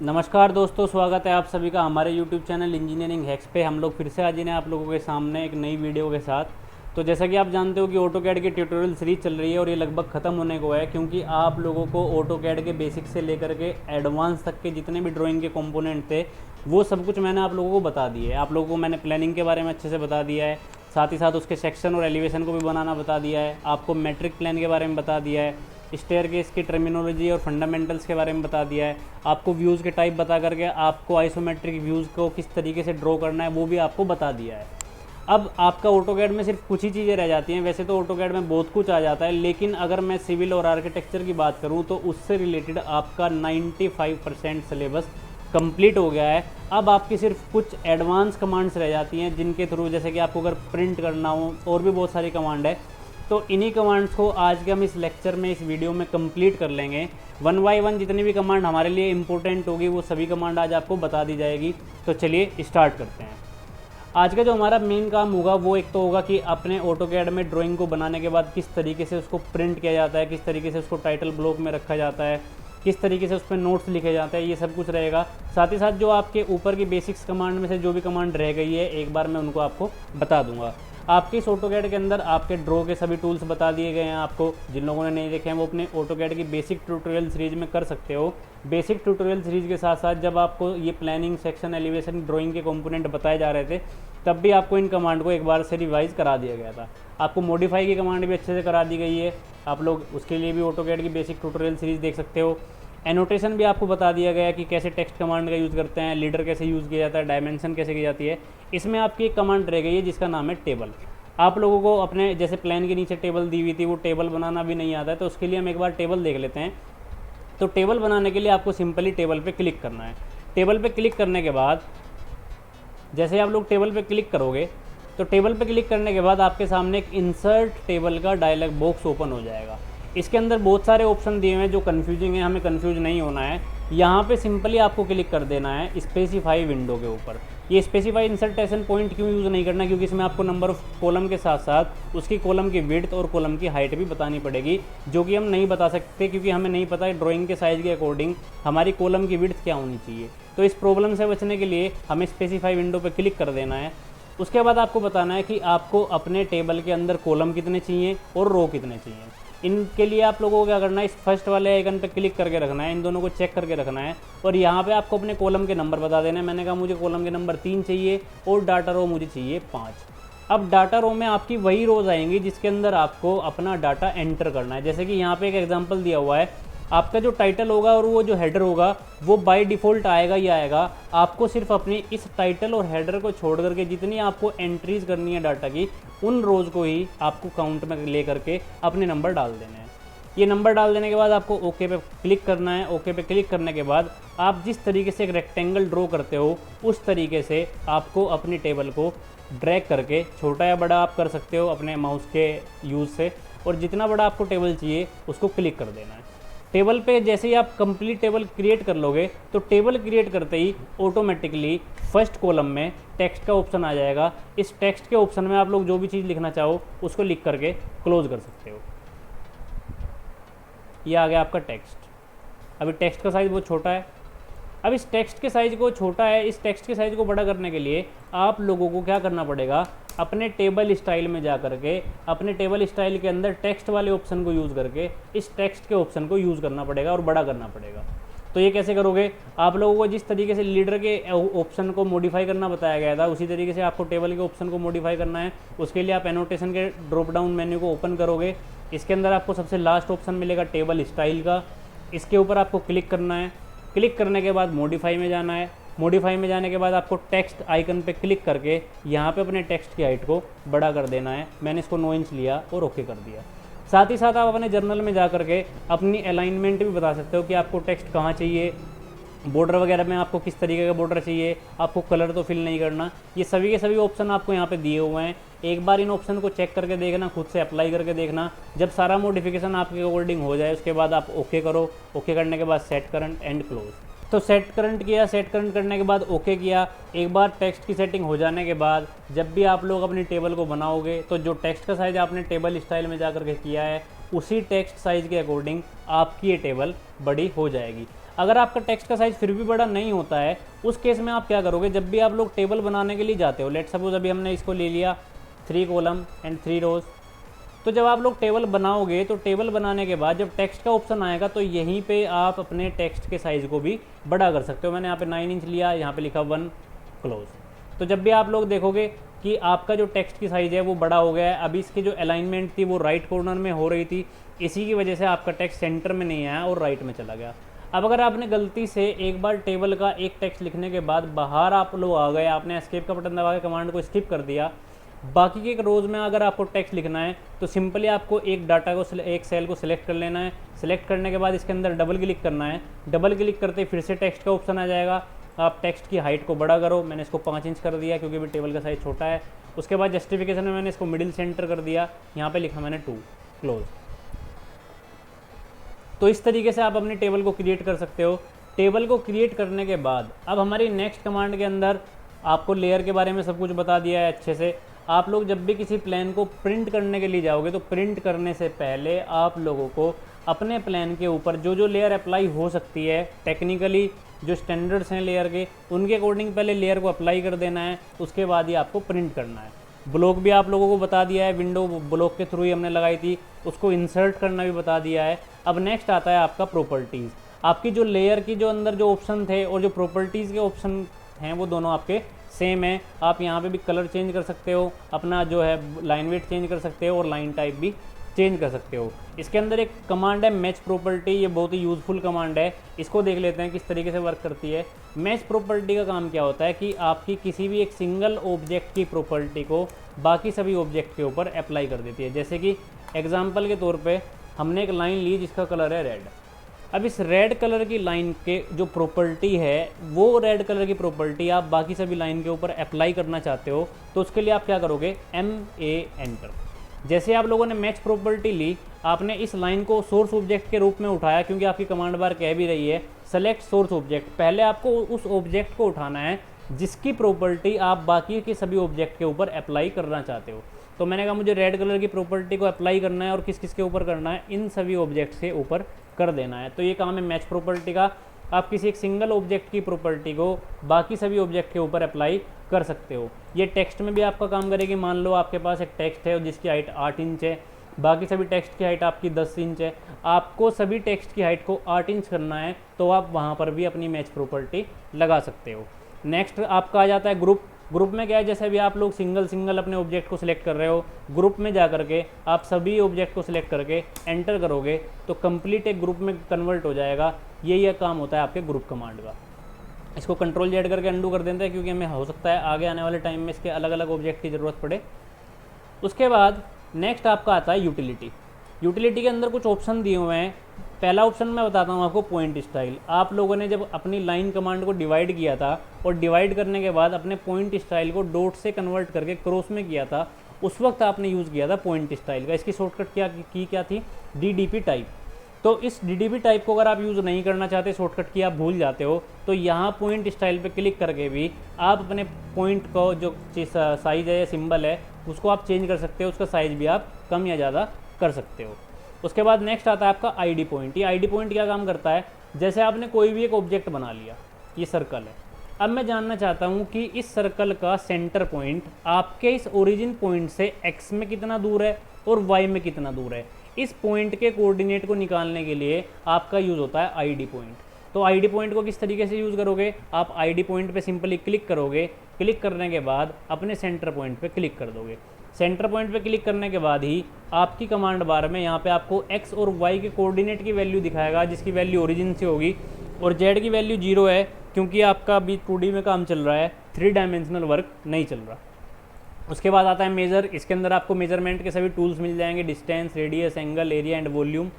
नमस्कार दोस्तों, स्वागत है आप सभी का हमारे YouTube चैनल इंजीनियरिंग हैक्स पे। हम लोग फिर से आज हैं आप लोगों के सामने एक नई वीडियो के साथ। तो जैसा कि आप जानते हो कि ऑटोकैड की ट्यूटोरियल सीरीज चल रही है और ये लगभग ख़त्म होने को है, क्योंकि आप लोगों को ऑटोकैड के बेसिक से लेकर के एडवांस तक के जितने भी ड्राइंग के कंपोनेंट थे वो सब कुछ मैंने आप लोगों को बता दिए है। आप लोगों को मैंने प्लानिंग के बारे में अच्छे से बता दिया है, साथ ही साथ उसके सेक्शन और एलिवेशन को भी बनाना बता दिया है। आपको मेट्रिक प्लान के बारे में बता दिया है, स्टेयरकेस की टर्मिनोलॉजी और फंडामेंटल्स के बारे में बता दिया है। आपको व्यूज़ के टाइप बता करके आपको आइसोमेट्रिक व्यूज़ को किस तरीके से ड्रॉ करना है वो भी आपको बता दिया है। अब आपका ऑटोकैड में सिर्फ कुछ ही चीज़ें रह जाती हैं। वैसे तो ऑटोकैड में बहुत कुछ आ जाता है, लेकिन अगर मैं सिविल और आर्किटेक्चर की बात करूं तो उससे रिलेटेड आपका 95% सिलेबस कंप्लीट हो गया है। अब आपकी सिर्फ कुछ एडवांस कमांड्स रह जाती हैं, जिनके थ्रू जैसे कि आपको अगर प्रिंट करना हो और भी बहुत सारी कमांड है, तो इन्हीं कमांड्स को आज के हम इस लेक्चर में, इस वीडियो में कंप्लीट कर लेंगे। वन बाय वन जितनी भी कमांड हमारे लिए इंपॉर्टेंट होगी वो सभी कमांड आज आपको बता दी जाएगी। तो चलिए स्टार्ट करते हैं। आज का जो हमारा मेन काम होगा वो एक तो होगा कि अपने ऑटोकैड में ड्राइंग को बनाने के बाद किस तरीके से उसको प्रिंट किया जाता है, किस तरीके से उसको टाइटल ब्लॉक में रखा जाता है, किस तरीके से उस पर नोट्स लिखे जाते हैं, ये सब कुछ रहेगा। साथ ही साथ जो आपके ऊपर की बेसिक्स कमांड में से जो भी कमांड रह गई है एक बार मैं उनको आपको बता दूंगा। आपके इस ऑटोकैड के अंदर आपके ड्रॉ के सभी टूल्स बता दिए गए हैं। आपको जिन लोगों ने नहीं देखे हैं वो अपने ऑटोकैड की बेसिक ट्यूटोरियल सीरीज में कर सकते हो। बेसिक ट्यूटोरियल सीरीज के साथ साथ जब आपको ये प्लानिंग, सेक्शन, एलिवेशन, ड्राइंग के कंपोनेंट बताए जा रहे थे तब भी आपको इन कमांड को एक बार से रिवाइज करा दिया गया था। आपको मॉडिफाई की कमांड भी अच्छे से करा दी गई है। आप लोग उसके लिए भी ऑटोकैड की बेसिक ट्यूटोरियल सीरीज देख सकते हो। एनोटेशन भी आपको बता दिया गया है कि कैसे टेक्स्ट कमांड का यूज़ करते हैं, लीडर कैसे यूज़ किया जाता है, डायमेंशन कैसे की जाती है। इसमें आपकी एक कमांड रह गई है जिसका नाम है टेबल। आप लोगों को अपने जैसे प्लान के नीचे टेबल दी हुई थी वो टेबल बनाना भी नहीं आता है, तो उसके लिए हम एक बार टेबल देख लेते हैं। तो टेबल बनाने के लिए आपको सिंपली टेबल पे क्लिक करना है। टेबल पे क्लिक करने के बाद जैसे आप लोग टेबल पे क्लिक करोगे तो टेबल पे क्लिक करने के बाद आपके सामने एक इंसर्ट टेबल का डायलॉग बॉक्स ओपन हो जाएगा। इसके अंदर बहुत सारे ऑप्शन दिए हुए हैं जो कन्फ्यूजिंग है, हमें कन्फ्यूज नहीं होना है। यहाँ पे सिंपली आपको क्लिक कर देना है स्पेसिफाई विंडो के ऊपर। ये स्पेसिफाई इंसर्टेशन पॉइंट क्यों यूज़ नहीं करना, क्योंकि इसमें आपको नंबर ऑफ कॉलम के साथ साथ उसकी कॉलम की विड्थ और कॉलम की हाइट भी बतानी पड़ेगी, जो कि हम नहीं बता सकते क्योंकि हमें नहीं पता है ड्राइंग के साइज़ के अकॉर्डिंग हमारी कॉलम की विड्थ क्या होनी चाहिए। तो इस प्रॉब्लम से बचने के लिए हमें स्पेसिफाई विंडो पर क्लिक कर देना है। उसके बाद आपको बताना है कि आपको अपने टेबल के अंदर कॉलम कितने चाहिए और रो कितने चाहिए। इनके लिए आप लोगों को क्या करना है, इस फर्स्ट वाले आइकन पे क्लिक करके रखना है, इन दोनों को चेक करके रखना है और यहाँ पे आपको अपने कॉलम के नंबर बता देना है। मैंने कहा मुझे कॉलम के नंबर 3 चाहिए और डाटा रो मुझे चाहिए 5। अब डाटा रो में आपकी वही रोज आएंगी जिसके अंदर आपको अपना डाटा एंटर करना है। जैसे कि यहाँ पे एक एग्जाम्पल दिया हुआ है, आपका जो टाइटल होगा और वो जो हेडर होगा वो बाय डिफ़ॉल्ट आएगा ही आएगा। आपको सिर्फ अपनी इस टाइटल और हेडर को छोड़ करके जितनी आपको एंट्रीज करनी है डाटा की, उन रोज़ को ही आपको काउंट में ले करके अपने नंबर डाल देने हैं। ये नंबर डाल देने के बाद आपको ओके पे क्लिक करना है। ओके पे क्लिक करने के बाद आप जिस तरीके से एक रेक्टेंगल ड्रॉ करते हो उस तरीके से आपको अपनी टेबल को ड्रैग करके छोटा या बड़ा आप कर सकते हो अपने माउस के यूज़ से, और जितना बड़ा आपको टेबल चाहिए उसको क्लिक कर देना है। टेबल पे जैसे ही आप कंप्लीट टेबल क्रिएट कर लोगे तो टेबल क्रिएट करते ही ऑटोमेटिकली फर्स्ट कॉलम में टेक्स्ट का ऑप्शन आ जाएगा। इस टेक्स्ट के ऑप्शन में आप लोग जो भी चीज़ लिखना चाहो उसको लिख करके क्लोज कर सकते हो। ये आ गया आपका टेक्स्ट। अभी टेक्स्ट का साइज़ बहुत छोटा है। अब इस टेक्स्ट के साइज़ को छोटा है, इस टेक्स्ट के साइज़ को बड़ा करने के लिए आप लोगों को क्या करना पड़ेगा, अपने टेबल स्टाइल में जा करके अपने टेबल स्टाइल के अंदर टेक्स्ट वाले ऑप्शन को यूज़ करके इस टेक्स्ट के ऑप्शन को यूज़ करना पड़ेगा और बड़ा करना पड़ेगा। तो ये कैसे करोगे, आप लोगों को जिस तरीके से लीडर के ऑप्शन को मॉडिफाई करना बताया गया था उसी तरीके से आपको टेबल के ऑप्शन को मॉडिफाई करना है। उसके लिए आप एनोटेशन के ड्रॉप डाउन मेन्यू को ओपन करोगे। इसके अंदर आपको सबसे लास्ट ऑप्शन मिलेगा टेबल स्टाइल का, इसके ऊपर आपको क्लिक करना है। क्लिक करने के बाद मॉडिफाई में जाना है। मॉडिफाई में जाने के बाद आपको टेक्स्ट आइकन पे क्लिक करके यहाँ पे अपने टेक्स्ट की हाइट को बड़ा कर देना है। मैंने इसको 9 इंच लिया और ओके कर दिया। साथ ही साथ आप अपने जर्नल में जा करके अपनी अलाइनमेंट भी बता सकते हो कि आपको टेक्स्ट कहाँ चाहिए, बॉर्डर वगैरह में आपको किस तरीके का बॉर्डर चाहिए, आपको कलर तो फिल नहीं करना। ये सभी के सभी ऑप्शन आपको यहाँ पे दिए हुए हैं। एक बार इन ऑप्शन को चेक करके देखना, खुद से अप्लाई करके देखना। जब सारा मॉडिफिकेशन आपके अकॉर्डिंग हो जाए उसके बाद आप ओके करो। ओके करने के बाद सेट करंट एंड क्लोज। तो सेट करंट किया, सेट करंट करने के बाद ओके किया। एक बार टेक्स्ट की सेटिंग हो जाने के बाद जब भी आप लोग अपनी टेबल को बनाओगे तो जो टेक्स्ट का साइज़ आपने टेबल स्टाइल में जा करके किया है उसी टेक्स्ट साइज़ के अकॉर्डिंग आपकी ये टेबल बड़ी हो जाएगी। अगर आपका टेक्स्ट का साइज़ फिर भी बड़ा नहीं होता है, उस केस में आप क्या करोगे, जब भी आप लोग टेबल बनाने के लिए जाते हो, लेट सपोज अभी हमने इसको ले लिया 3 कॉलम एंड 3 रोज, तो जब आप लोग टेबल बनाओगे तो टेबल बनाने के बाद जब टेक्स्ट का ऑप्शन आएगा तो यहीं पे आप अपने टेक्स्ट के साइज़ को भी बड़ा कर सकते हो। मैंने यहाँ पे 9 इंच लिया, यहाँ पे लिखा 1 क्लोज। तो जब भी आप लोग देखोगे कि आपका जो टेक्स्ट की साइज़ है वो बड़ा हो गया है। अभी इसकी जो अलाइनमेंट थी वो राइट कॉर्नर में हो रही थी, इसी की वजह से आपका टेक्स्ट सेंटर में नहीं आया और राइट में चला गया। अब अगर आपने गलती से एक बार टेबल का एक टेक्स्ट लिखने के बाद बाहर आप लोग आ गए, आपने एस्केप का बटन दबा के कमांड को स्किप कर दिया, बाकी के एक रोज़ में अगर आपको टेक्स्ट लिखना है तो सिंपली आपको एक डाटा को एक सेल को सिलेक्ट कर लेना है। सिलेक्ट करने के बाद इसके अंदर डबल क्लिक करना है। डबल क्लिक करते ही फिर से टेक्स्ट का ऑप्शन आ जाएगा, आप टेक्स्ट की हाइट को बड़ा करो। मैंने इसको 5 इंच कर दिया क्योंकि भी टेबल का साइज़ छोटा है। उसके बाद जस्टिफिकेशन में मैंने इसको मिडिल सेंटर कर दिया, यहाँ पे लिखा मैंने 2 क्लोज। तो इस तरीके से आप अपनी टेबल को क्रिएट कर सकते हो। टेबल को क्रिएट करने के बाद अब हमारी नेक्स्ट कमांड के अंदर आपको लेयर के बारे में सब कुछ बता दिया है अच्छे से। आप लोग जब भी किसी प्लान को प्रिंट करने के लिए जाओगे तो प्रिंट करने से पहले आप लोगों को अपने प्लान के ऊपर जो जो लेयर अप्लाई हो सकती है, टेक्निकली जो स्टैंडर्ड्स हैं लेयर के, उनके अकॉर्डिंग पहले लेयर को अप्लाई कर देना है, उसके बाद ही आपको प्रिंट करना है। ब्लॉक भी आप लोगों को बता दिया है, विंडो ब्लॉक के थ्रू ही हमने लगाई थी, उसको इंसर्ट करना भी बता दिया है। अब नेक्स्ट आता है आपका प्रॉपर्टीज़। आपकी जो लेयर की जो अंदर जो ऑप्शन थे और जो प्रॉपर्टीज़ के ऑप्शन हैं वो दोनों आपके सेम है। आप यहाँ पे भी कलर चेंज कर सकते हो, अपना जो है लाइन वेट चेंज कर सकते हो और लाइन टाइप भी चेंज कर सकते हो। इसके अंदर एक कमांड है मैच प्रॉपर्टी, ये बहुत ही यूज़फुल कमांड है। इसको देख लेते हैं किस तरीके से वर्क करती है। मैच प्रॉपर्टी का काम क्या होता है कि आपकी किसी भी एक सिंगल ऑब्जेक्ट की प्रॉपर्टी को बाकी सभी ऑब्जेक्ट के ऊपर अप्लाई कर देती है। जैसे कि एग्जाम्पल के तौर पर हमने एक लाइन ली जिसका कलर है रेड। अब इस रेड कलर की लाइन के जो प्रॉपर्टी है वो रेड कलर की प्रॉपर्टी आप बाकी सभी लाइन के ऊपर अप्लाई करना चाहते हो, तो उसके लिए आप क्या करोगे, MA एंटर। जैसे आप लोगों ने मैच प्रॉपर्टी ली, आपने इस लाइन को सोर्स ऑब्जेक्ट के रूप में उठाया, क्योंकि आपकी कमांड बार कह भी रही है सेलेक्ट सोर्स ऑब्जेक्ट। पहले आपको उस ऑब्जेक्ट को उठाना है जिसकी प्रॉपर्टी आप बाकी के सभी ऑब्जेक्ट के ऊपर अप्लाई करना चाहते हो। तो मैंने कहा मुझे रेड कलर की प्रॉपर्टी को अप्लाई करना है और किस किस के ऊपर करना है, इन सभी ऑब्जेक्ट के ऊपर कर देना है। तो ये काम है मैच प्रॉपर्टी का। आप किसी एक सिंगल ऑब्जेक्ट की प्रॉपर्टी को बाकी सभी ऑब्जेक्ट के ऊपर अप्लाई कर सकते हो। ये टेक्स्ट में भी आपका काम करेगी। मान लो आपके पास एक टेक्स्ट है जिसकी हाइट 8 इंच है, बाकी सभी टेक्स्ट की हाइट आपकी 10 इंच है, आपको सभी टेक्स्ट की हाइट को 8 इंच करना है, तो आप वहाँ पर भी अपनी मैच प्रॉपर्टी लगा सकते हो। नेक्स्ट आपका आ जाता है ग्रुप। ग्रुप में क्या है, जैसे अभी आप लोग सिंगल अपने ऑब्जेक्ट को सिलेक्ट कर रहे हो, ग्रुप में जा करके आप सभी ऑब्जेक्ट को सिलेक्ट करके एंटर करोगे तो कंप्लीट एक ग्रुप में कन्वर्ट हो जाएगा। यही काम होता है आपके ग्रुप कमांड का। इसको कंट्रोल जेड करके अंडू कर देते हैं, क्योंकि हमें हो सकता है आगे आने वाले टाइम में इसके अलग अलग ऑब्जेक्ट की ज़रूरत पड़े। उसके बाद नेक्स्ट आपका आता है यूटिलिटी। यूटिलिटी के अंदर कुछ ऑप्शन दिए हुए हैं। पहला ऑप्शन मैं बताता हूँ आपको, पॉइंट स्टाइल। आप लोगों ने जब अपनी लाइन कमांड को डिवाइड किया था और डिवाइड करने के बाद अपने पॉइंट स्टाइल को डॉट से कन्वर्ट करके क्रॉस में किया था, उस वक्त आपने यूज़ किया था पॉइंट स्टाइल का। इसकी शॉर्टकट क्या थी, DDP टाइप। तो इस DDP टाइप को अगर आप यूज़ नहीं करना चाहते, शॉर्टकट की आप भूल जाते हो, तो यहाँ पॉइंट स्टाइल पे क्लिक करके भी आप अपने पॉइंट को जो साइज़ है या सिंबल है उसको आप चेंज कर सकते हो। उसका साइज़ भी आप कम या ज़्यादा कर सकते हो। उसके बाद नेक्स्ट आता है आपका ID पॉइंट। ये ID पॉइंट क्या काम करता है, जैसे आपने कोई भी एक ऑब्जेक्ट बना लिया, ये सर्कल है। अब मैं जानना चाहता हूँ कि इस सर्कल का सेंटर पॉइंट आपके इस ओरिजिन पॉइंट से X में कितना दूर है और Y में कितना दूर है। इस पॉइंट के कोऑर्डिनेट को निकालने के लिए आपका यूज़ होता है ID पॉइंट। तो ID पॉइंट को किस तरीके से यूज़ करोगे, आप ID पॉइंट पे सिंपली क्लिक करोगे। क्लिक करने के बाद अपने सेंटर पॉइंट पे क्लिक कर दोगे। सेंटर पॉइंट पे क्लिक करने के बाद ही आपकी कमांड बार में यहाँ पे आपको X और Y के कोऑर्डिनेट की वैल्यू दिखाएगा, जिसकी वैल्यू ओरिजिन से होगी, और Z की वैल्यू 0 है, क्योंकि आपका अभी 2D में काम चल रहा है, 3 डायमेंशनल वर्क नहीं चल रहा। उसके बाद आता है मेज़र। इसके अंदर आपको मेजरमेंट के सभी टूल्स मिल जाएंगे, distance, radius, angle, area and volume.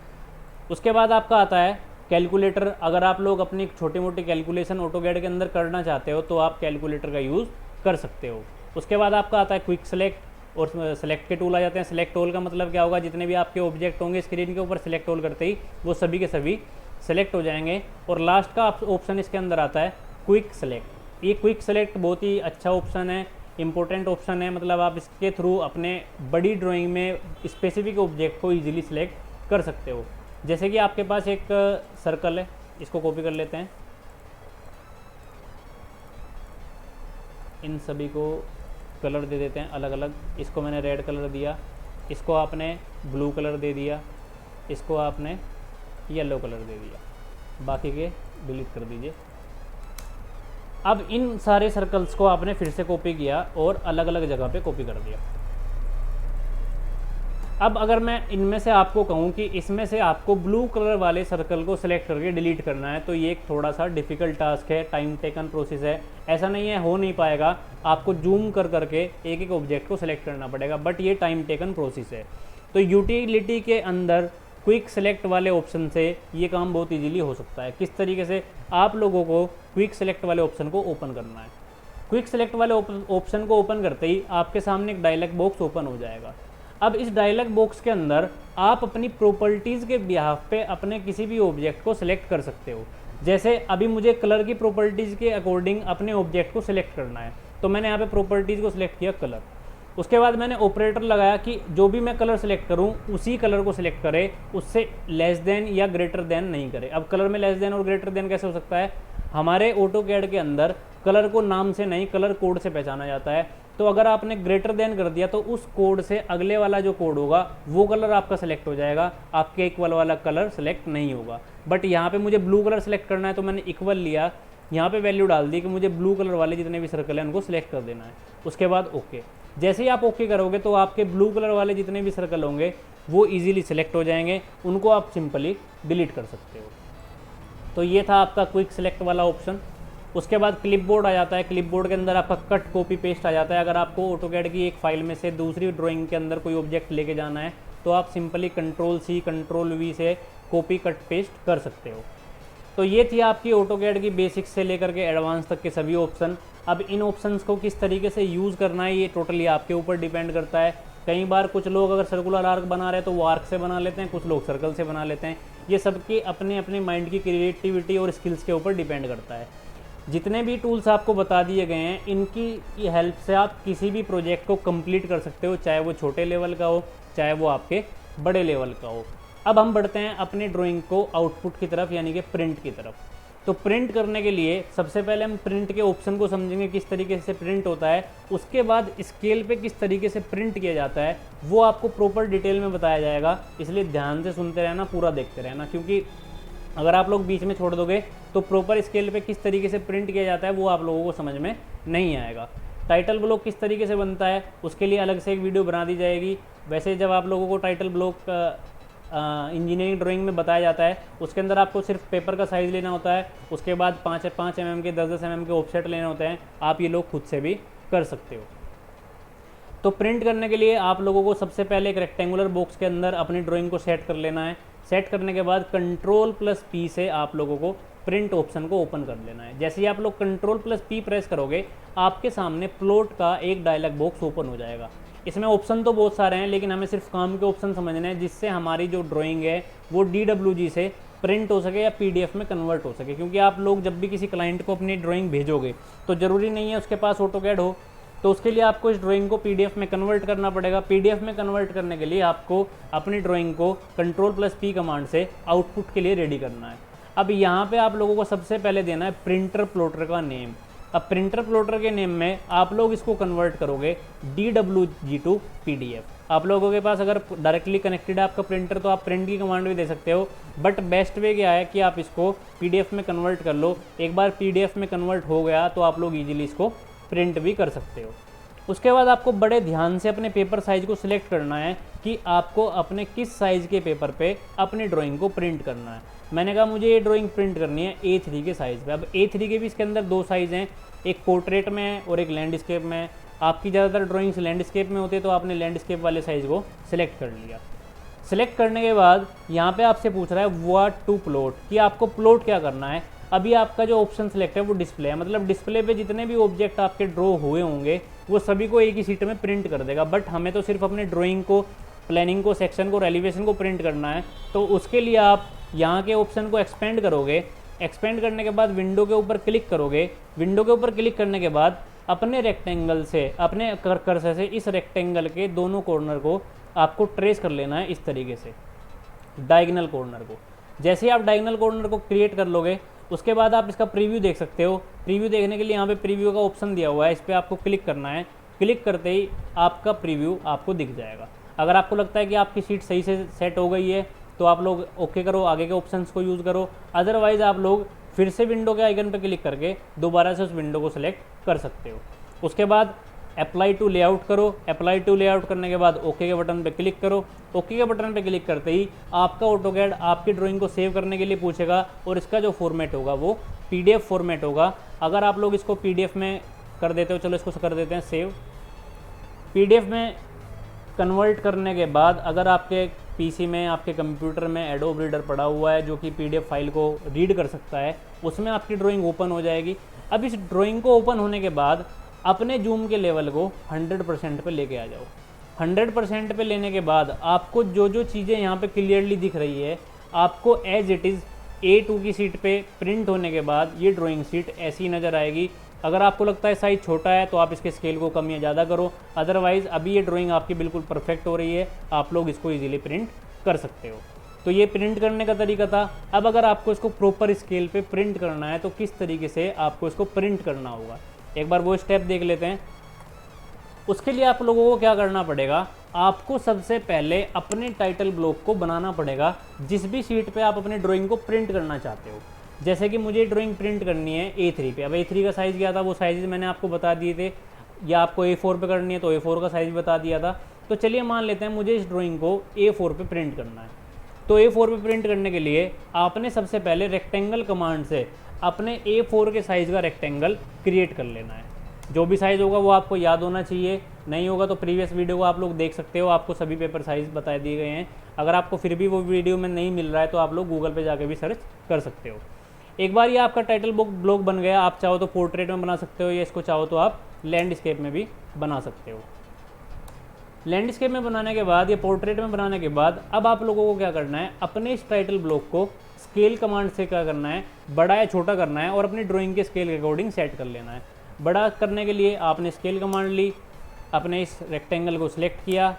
उसके बाद आपका आता है कैलकुलेटर। अगर आप लोग अपनी छोटी मोटी कैलकुलेशन ऑटोकैड के अंदर करना चाहते हो तो आप कैलकुलेटर का यूज़ कर सकते हो। उसके बाद आपका आता है क्विक सेलेक्ट, और सेलेक्ट के टूल आ जाते हैं। सेलेक्ट ऑल का मतलब क्या होगा, जितने भी आपके ऑब्जेक्ट होंगे स्क्रीन के ऊपर सेलेक्ट ऑल करते ही वो सभी के सभी सेलेक्ट हो जाएंगे। और लास्ट का ऑप्शन इसके अंदर आता है क्विक सेलेक्ट। ये क्विक सेलेक्ट बहुत ही अच्छा ऑप्शन है, इंपॉर्टेंट ऑप्शन है। मतलब आप इसके थ्रू अपने बड़ी ड्राइंग में स्पेसिफिक ऑब्जेक्ट को ईजिली सेलेक्ट कर सकते हो। जैसे कि आपके पास एक सर्कल है, इसको कॉपी कर लेते हैं, इन सभी को कलर दे देते हैं अलग अलग। इसको मैंने रेड कलर दिया, इसको आपने ब्लू कलर दे दिया, इसको आपने येलो कलर दे दिया, बाकी के डिलीट कर दीजिए। अब इन सारे सर्कल्स को आपने फिर से कॉपी किया और अलग अलग जगह पे कॉपी कर दिया। अब अगर मैं इनमें से आपको कहूँ कि इसमें से आपको ब्लू कलर वाले सर्कल को सिलेक्ट करके डिलीट करना है, तो ये एक थोड़ा सा डिफ़िकल्ट टास्क है, टाइम टेकन प्रोसेस है। ऐसा नहीं है हो नहीं पाएगा, आपको जूम कर करके एक एक ऑब्जेक्ट को सिलेक्ट करना पड़ेगा, बट ये टाइम टेकन प्रोसेस है। तो यूटिलिटी के अंदर क्विक सेलेक्ट वाले ऑप्शन से ये काम बहुत इजीली हो सकता है। किस तरीके से आप लोगों को क्विक सेलेक्ट वाले ऑप्शन को ओपन करना है। क्विक सेलेक्ट वाले ऑप्शन को ओपन करते ही आपके सामने एक डायलॉग बॉक्स ओपन हो जाएगा। अब इस डायलॉग बॉक्स के अंदर आप अपनी प्रॉपर्टीज़ के बिहाफ पे अपने किसी भी ऑब्जेक्ट को सिलेक्ट कर सकते हो। जैसे अभी मुझे कलर की प्रॉपर्टीज़ के अकॉर्डिंग अपने ऑब्जेक्ट को सिलेक्ट करना है, तो मैंने यहाँ पे प्रॉपर्टीज़ को सिलेक्ट किया कलर। उसके बाद मैंने ऑपरेटर लगाया कि जो भी मैं कलर सेलेक्ट करूं उसी कलर को सिलेक्ट करे, उससे लेस देन या ग्रेटर देन नहीं करे। अब कलर में लेस देन और ग्रेटर देन कैसे हो सकता है? हमारे ऑटोकैड के अंदर कलर को नाम से नहीं कलर कोड से पहचाना जाता है। तो अगर आपने ग्रेटर देन कर दिया तो उस कोड से अगले वाला जो कोड होगा वो कलर आपका सेलेक्ट हो जाएगा, आपके इक्वल वाला कलर सेलेक्ट नहीं होगा। बट यहाँ पे मुझे ब्लू कलर सेलेक्ट करना है, तो मैंने इक्वल लिया, यहाँ पे वैल्यू डाल दी कि मुझे ब्लू कलर वाले जितने भी सर्कल हैं उनको सिलेक्ट कर देना है। उसके बाद ओके। जैसे ही आप ओके करोगे तो आपके ब्लू कलर वाले जितने भी सर्कल होंगे वो इजीली सिलेक्ट हो जाएंगे, उनको आप सिंपली डिलीट कर सकते हो। तो ये था आपका क्विक सेलेक्ट वाला ऑप्शन। उसके बाद क्लिपबोर्ड आ जाता है। क्लिपबोर्ड के अंदर आपका कट कॉपी पेस्ट आ जाता है। अगर आपको ऑटोकैड की एक फाइल में से दूसरी ड्राइंग के अंदर कोई ऑब्जेक्ट लेके जाना है तो आप सिंपली Ctrl+C Ctrl+V से कॉपी कट पेस्ट कर सकते हो। तो ये थी आपकी ऑटोकैड की बेसिक्स से लेकर के एडवांस तक के सभी ऑप्शन। अब इन ऑप्शंस को किस तरीके से यूज़ करना है ये टोटली आपके ऊपर डिपेंड करता है। कई बार कुछ लोग अगर सर्कुलर आर्क बना रहे हैं तो वो आर्क से बना लेते हैं, कुछ लोग सर्कल से बना लेते हैं। ये सबके अपने अपने माइंड की क्रिएटिविटी और स्किल्स के ऊपर डिपेंड करता है। जितने भी टूल्स आपको बता दिए गए हैं इनकी हेल्प से आप किसी भी प्रोजेक्ट को कंप्लीट कर सकते हो, चाहे वो छोटे लेवल का हो चाहे वो आपके बड़े लेवल का हो। अब हम बढ़ते हैं अपनी ड्राइंग को आउटपुट की तरफ, यानी कि प्रिंट की तरफ। तो प्रिंट करने के लिए सबसे पहले हम प्रिंट के ऑप्शन को समझेंगे, किस तरीके से प्रिंट होता है। उसके बाद स्केल पे किस तरीके से प्रिंट किया जाता है वो आपको प्रॉपर डिटेल में बताया जाएगा, इसलिए ध्यान से सुनते रहना, पूरा देखते रहना, क्योंकि अगर आप लोग बीच में छोड़ दोगे तो प्रॉपर स्केल पे किस तरीके से प्रिंट किया जाता है वो आप लोगों को समझ में नहीं आएगा। टाइटल ब्लॉक किस तरीके से बनता है उसके लिए अलग से एक वीडियो बना दी जाएगी। वैसे जब आप लोगों को टाइटल ब्लॉक इंजीनियरिंग ड्राइंग में बताया जाता है उसके अंदर आपको सिर्फ पेपर का साइज़ लेना होता है, उसके बाद 5 mm के 10 mm के ऑफसेट लेने होते हैं। आप ये लोग खुद से भी कर सकते हो। तो प्रिंट करने के लिए आप लोगों को सबसे पहले एक रेक्टेंगुलर बॉक्स के अंदर अपनी ड्राइंग को सेट कर लेना है। सेट करने के बाद Ctrl+P से आप लोगों को प्रिंट ऑप्शन को ओपन कर लेना है। जैसे ही आप लोग Ctrl+P प्रेस करोगे आपके सामने प्लॉट का एक डायलॉग बॉक्स ओपन हो जाएगा। इसमें ऑप्शन तो बहुत सारे हैं लेकिन हमें सिर्फ काम के ऑप्शन समझने हैं, जिससे हमारी जो ड्राइंग है वो DWG से प्रिंट हो सके या PDF में कन्वर्ट हो सके। क्योंकि आप लोग जब भी किसी क्लाइंट को अपनी ड्राइंग भेजोगे तो ज़रूरी नहीं है उसके पास ऑटोकैड हो, तो उसके लिए आपको इस ड्राइंग को PDF में कन्वर्ट करना पड़ेगा। PDF में कन्वर्ट करने के लिए आपको अपनी ड्राइंग को Ctrl+P कमांड से आउटपुट के लिए रेडी करना है। अब यहाँ पे आप लोगों को सबसे पहले देना है प्रिंटर प्लॉटर का नेम। अब प्रिंटर प्लॉटर के नेम में आप लोग इसको कन्वर्ट करोगे DWG टू PDF। आप लोगों के पास अगर डायरेक्टली कनेक्टेड है आपका प्रिंटर तो आप प्रिंट की कमांड भी दे सकते हो, बट बेस्ट वे क्या है कि आप इसको PDF में कन्वर्ट कर लो। एक बार PDF में कन्वर्ट हो गया तो आप लोग ईजिली इसको प्रिंट भी कर सकते हो। उसके बाद आपको बड़े ध्यान से अपने पेपर साइज़ को सिलेक्ट करना है कि आपको अपने किस साइज़ के पेपर पे अपनी ड्राइंग को प्रिंट करना है। मैंने कहा मुझे ये ड्राइंग प्रिंट करनी है A3 के साइज़ पे। अब A3 के भी इसके अंदर 2 साइज़ हैं, एक पोर्ट्रेट में है और एक लैंडस्केप में है। आपकी ज़्यादातर ड्राइंग्स लैंडस्केप में होती है तो आपने लैंडस्केप वाले साइज़ को सिलेक्ट कर लिया। सिलेक्ट करने के बाद यहाँ पे आपसे पूछ रहा है व्हाट टू प्लॉट, कि आपको प्लॉट क्या करना है। अभी आपका जो ऑप्शन सेलेक्ट है वो डिस्प्ले है, मतलब डिस्प्ले पे जितने भी ऑब्जेक्ट आपके ड्रॉ हुए होंगे वो सभी को एक ही सीट में प्रिंट कर देगा। बट हमें तो सिर्फ अपने ड्राइंग को, प्लानिंग को, सेक्शन को, एलिवेशन को प्रिंट करना है। तो उसके लिए आप यहाँ के ऑप्शन को एक्सपेंड करोगे। एक्सपेंड करने के बाद विंडो के ऊपर क्लिक करोगे। विंडो के ऊपर क्लिक करने के बाद अपने रेक्टेंगल से, अपने कर्सर से इस रेक्टेंगल के दोनों कॉर्नर को आपको ट्रेस कर लेना है, इस तरीके से डायगोनल कॉर्नर को। जैसे ही आप डायगोनल कॉर्नर को क्रिएट कर लोगे उसके बाद आप इसका प्रीव्यू देख सकते हो। प्रीव्यू देखने के लिए यहाँ पे प्रीव्यू का ऑप्शन दिया हुआ है, इस पर आपको क्लिक करना है। क्लिक करते ही आपका प्रीव्यू आपको दिख जाएगा। अगर आपको लगता है कि आपकी सीट सही से सेट हो गई है तो आप लोग ओके करो, आगे के ऑप्शंस को यूज़ करो। अदरवाइज़ आप लोग फिर से विंडो के आइकन पर क्लिक करके दोबारा से उस विंडो को सिलेक्ट कर सकते हो। उसके बाद अप्लाई टू लेआउट करो। अप्लाई टू लेआउट करने के बाद ओके के बटन पे क्लिक करो। ओके के बटन पे क्लिक करते ही आपका ऑटोकैड आपकी ड्राइंग को सेव करने के लिए पूछेगा और इसका जो फॉर्मेट होगा वो पीडीएफ फॉर्मेट होगा। अगर आप लोग इसको पीडीएफ में कर देते हो, चलो इसको कर देते हैं सेव। पीडीएफ में कन्वर्ट करने के बाद अगर आपके पीसी में, आपके कंप्यूटर में एडोब रीडर पड़ा हुआ है जो कि पीडीएफ फाइल को रीड कर सकता है, उसमें आपकी ड्राइंग ओपन हो जाएगी। अब इस ड्राइंग को ओपन होने के बाद अपने जूम के लेवल को 100% पे लेके आ जाओ। 100% पे लेने के बाद आपको जो जो चीज़ें यहाँ पे क्लियरली दिख रही है, आपको एज इट इज़ A2 की सीट पे प्रिंट होने के बाद ये ड्राइंग सीट ऐसी नज़र आएगी। अगर आपको लगता है साइज़ छोटा है तो आप इसके स्केल को कम या ज़्यादा करो, अदरवाइज़ अभी ये ड्राइंग आपकी बिल्कुल परफेक्ट हो रही है, आप लोग इसको ईजिली प्रिंट कर सकते हो। तो ये प्रिंट करने का तरीका था। अब अगर आपको इसको प्रॉपर स्केल पे प्रिंट करना है तो किस तरीके से आपको इसको प्रिंट करना होगा, एक बार वो स्टेप देख लेते हैं। उसके लिए आप लोगों को क्या करना पड़ेगा, आपको सबसे पहले अपने टाइटल ब्लॉक को बनाना पड़ेगा जिस भी शीट पे आप अपनी ड्राइंग को प्रिंट करना चाहते हो। जैसे कि मुझे ड्राइंग प्रिंट करनी है A3 पे। अब A3 का साइज़ क्या था, वो साइज़ मैंने आपको बता दिए थे, या आपको A4 पे करनी है तो A4 का साइज़ बता दिया था। तो चलिए मान लेते हैं मुझे इस ड्राइंग को A4 पे प्रिंट करना है। तो A4 पे प्रिंट करने के लिए आपने सबसे पहले रेक्टेंगल कमांड से अपने A4 के साइज़ का रेक्टेंगल क्रिएट कर लेना है। जो भी साइज़ होगा वो आपको याद होना चाहिए, नहीं होगा तो प्रीवियस वीडियो को आप लोग देख सकते हो, आपको सभी पेपर साइज़ बता दिए गए हैं। अगर आपको फिर भी वो वीडियो में नहीं मिल रहा है तो आप लोग गूगल पे जाके भी सर्च कर सकते हो। एक बार ये आपका टाइटल ब्लॉक बन गया, आप चाहो तो पोर्ट्रेट में बना सकते हो या इसको चाहो तो आप लैंडस्केप में भी बना सकते हो। लैंडस्केप में बनाने के बाद या पोर्ट्रेट में बनाने के बाद अब आप लोगों को क्या करना है, अपने इस टाइटल ब्लॉक को स्केल कमांड से क्या करना है, बड़ा या छोटा करना है और अपनी ड्राइंग के स्केल के अकॉर्डिंग सेट कर लेना है। बड़ा करने के लिए आपने स्केल कमांड ली, अपने इस रेक्टेंगल को सिलेक्ट किया,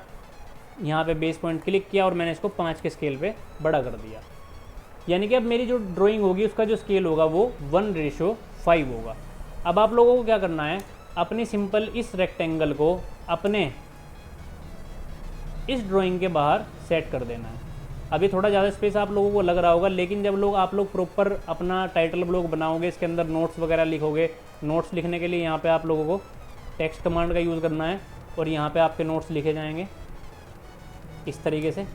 यहाँ पे बेस पॉइंट क्लिक किया और मैंने इसको 5 के स्केल पे बड़ा कर दिया। यानी कि अब मेरी जो ड्राइंग होगी उसका जो स्केल होगा वो 1:5 होगा। अब आप लोगों को क्या करना है, अपनी सिंपल इस रेक्टेंगल को अपने इस ड्राइंग के बाहर सेट कर देना है। अभी थोड़ा ज़्यादा स्पेस आप लोगों को लग रहा होगा, लेकिन जब आप लोग प्रॉपर अपना टाइटल ब्लॉक बनाओगे, इसके अंदर नोट्स वगैरह लिखोगे, नोट्स लिखने के लिए यहाँ पे आप लोगों को टेक्स्ट कमांड का यूज़ करना है और यहाँ पे आपके नोट्स लिखे जाएंगे इस तरीके से।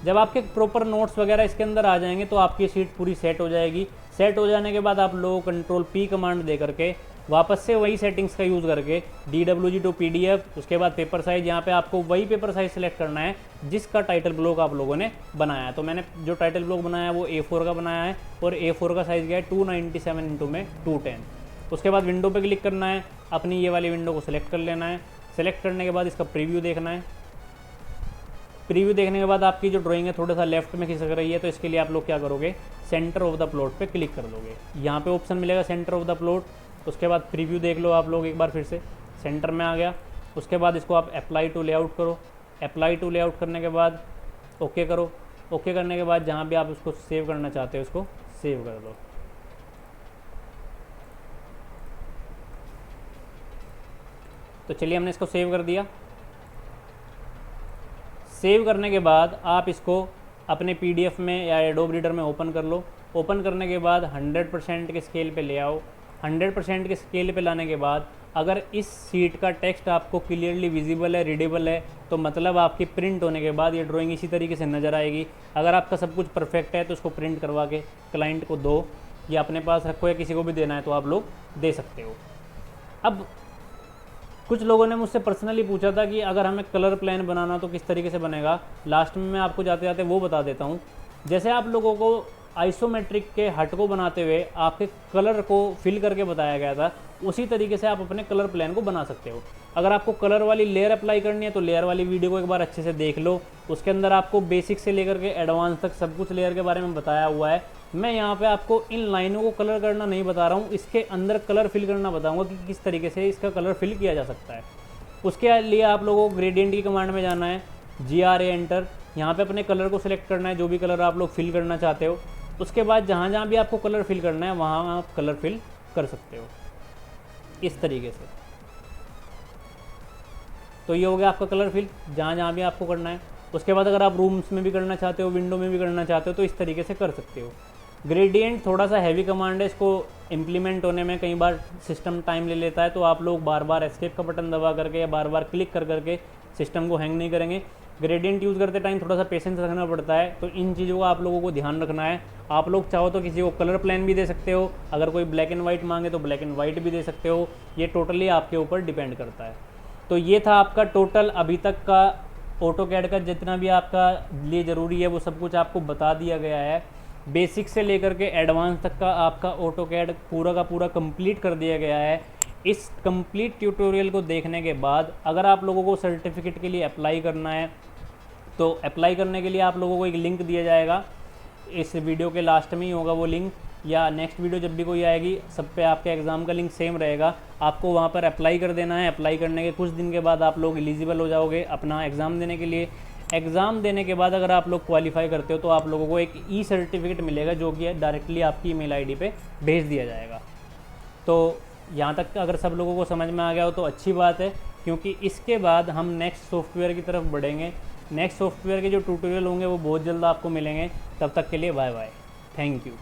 जब आपके प्रॉपर नोट्स वगैरह इसके अंदर आ जाएंगे तो आपकी शीट पूरी सेट हो जाएगी। सेट हो जाने के बाद आप लोगों को Ctrl+P कमांड दे करके वापस से वही सेटिंग्स का यूज़ करके DWG टू PDF, उसके बाद पेपर साइज़, यहाँ पे आपको वही पेपर साइज़ सेलेक्ट करना है जिसका टाइटल ब्लॉक आप लोगों ने बनाया है। तो मैंने जो टाइटल ब्लॉक बनाया है वो A4 का बनाया है और A4 का साइज़ क्या है 297 × 210। उसके बाद विंडो पे क्लिक करना है, अपनी ये वाली विंडो को सिलेक्ट कर लेना है। सेलेक्ट करने के बाद इसका प्रीव्यू देखना है। प्रीव्यू देखने के बाद आपकी जो ड्राइंग है थोड़ा सा लेफ्ट में खिसक रही है, तो इसके लिए आप लोग क्या करोगे, सेंटर ऑफ द प्लॉट पे क्लिक कर दोगे। यहाँ पे ऑप्शन मिलेगा सेंटर ऑफ द प्लॉट। उसके बाद प्रीव्यू देख लो आप लोग एक बार फिर से, सेंटर में आ गया। उसके बाद इसको आप अप्लाई टू लेआउट करो। अप्लाई टू लेआउट करने के बाद ओके करो। ओके करने के बाद जहाँ भी आप उसको सेव करना चाहते हो उसको सेव कर दो। तो चलिए हमने इसको सेव कर दिया। सेव करने के बाद आप इसको अपने PDF में या एडोब रीडर में ओपन कर लो। ओपन करने के बाद 100% के स्केल पे ले आओ। 100% के स्केल पे लाने के बाद अगर इस सीट का टेक्स्ट आपको क्लियरली विजिबल है, रीडेबल है, तो मतलब आपकी प्रिंट होने के बाद ये ड्राइंग इसी तरीके से नज़र आएगी। अगर आपका सब कुछ परफेक्ट है तो उसको प्रिंट करवा के क्लाइंट को दो या अपने पास रखो या किसी को भी देना है तो आप लोग दे सकते हो। अब कुछ लोगों ने मुझसे पर्सनली पूछा था कि अगर हमें कलर प्लान बनाना तो किस तरीके से बनेगा। लास्ट में मैं आपको जाते जाते वो बता देता हूँ। जैसे आप लोगों को आइसोमेट्रिक के हट को बनाते हुए आपके कलर को फिल करके बताया गया था, उसी तरीके से आप अपने कलर प्लान को बना सकते हो। अगर आपको कलर वाली लेयर अप्लाई करनी है तो लेयर वाली वीडियो को एक बार अच्छे से देख लो। उसके अंदर आपको बेसिक से लेकर के एडवांस तक सब कुछ लेयर के बारे में बताया हुआ है। मैं यहाँ पे आपको इन लाइनों को कलर करना नहीं बता रहा हूँ, इसके अंदर कलर फिल करना बताऊँगा कि किस तरीके से इसका कलर फिल किया जा सकता है। उसके लिए आप लोगों को ग्रेडियंट की कमांड में जाना है। GRA enter. यहाँ पे अपने कलर को सिलेक्ट करना है, जो भी कलर आप लोग फिल करना चाहते हो। उसके बाद जहाँ जहाँ भी आपको कलर फिल करना है वहाँ आप कलर फिल कर सकते हो इस तरीके से। तो ये हो गया आपका कलर फिल जहाँ जहाँ भी आपको करना है। उसके बाद अगर आप रूम्स में भी करना चाहते हो, विंडो में भी करना चाहते हो, तो इस तरीके से कर सकते हो। ग्रेडियंट थोड़ा सा हैवी कमांड है, इसको इम्प्लीमेंट होने में कई बार सिस्टम टाइम ले लेता है, तो आप लोग बार बार एस्केप का बटन दबा करके या बार बार क्लिक कर करके सिस्टम को हैंग नहीं करेंगे। ग्रेडियंट यूज़ करते टाइम थोड़ा सा पेशेंस रखना पड़ता है, तो इन चीज़ों का आप लोगों को ध्यान रखना है। आप लोग चाहो तो किसी को कलर प्लान भी दे सकते हो, अगर कोई ब्लैक एंड वाइट मांगे तो ब्लैक एंड वाइट भी दे सकते हो, ये टोटली आपके ऊपर डिपेंड करता है। तो ये था आपका टोटल अभी तक का ऑटोकैड का जितना भी आपका लिए ज़रूरी है वो सब कुछ आपको बता दिया गया है। बेसिक से लेकर के एडवांस तक का आपका ऑटोकैड पूरा का पूरा कंप्लीट कर दिया गया है। इस कंप्लीट ट्यूटोरियल को देखने के बाद अगर आप लोगों को सर्टिफिकेट के लिए अप्लाई करना है तो अप्लाई करने के लिए आप लोगों को एक लिंक दिया जाएगा, इस वीडियो के लास्ट में ही होगा वो लिंक, या नेक्स्ट वीडियो जब भी कोई आएगी सब पे आपके एग्ज़ाम का लिंक सेम रहेगा। आपको वहाँ पर अप्लाई कर देना है। अप्लाई करने के कुछ दिन के बाद आप लोग एलिजिबल हो जाओगे अपना एग्ज़ाम देने के लिए। एग्ज़ाम देने के बाद अगर आप लोग क्वालिफाई करते हो तो आप लोगों को एक ई सर्टिफिकेट मिलेगा, जो कि डायरेक्टली आपकी ईमेल आईडी पे भेज दिया जाएगा। तो यहाँ तक अगर सब लोगों को समझ में आ गया हो तो अच्छी बात है, क्योंकि इसके बाद हम नेक्स्ट सॉफ्टवेयर की तरफ बढ़ेंगे। नेक्स्ट सॉफ्टवेयर के जो ट्यूटोरियल होंगे वो बहुत जल्द आपको मिलेंगे। तब तक के लिए बाय बाय, थैंक यू।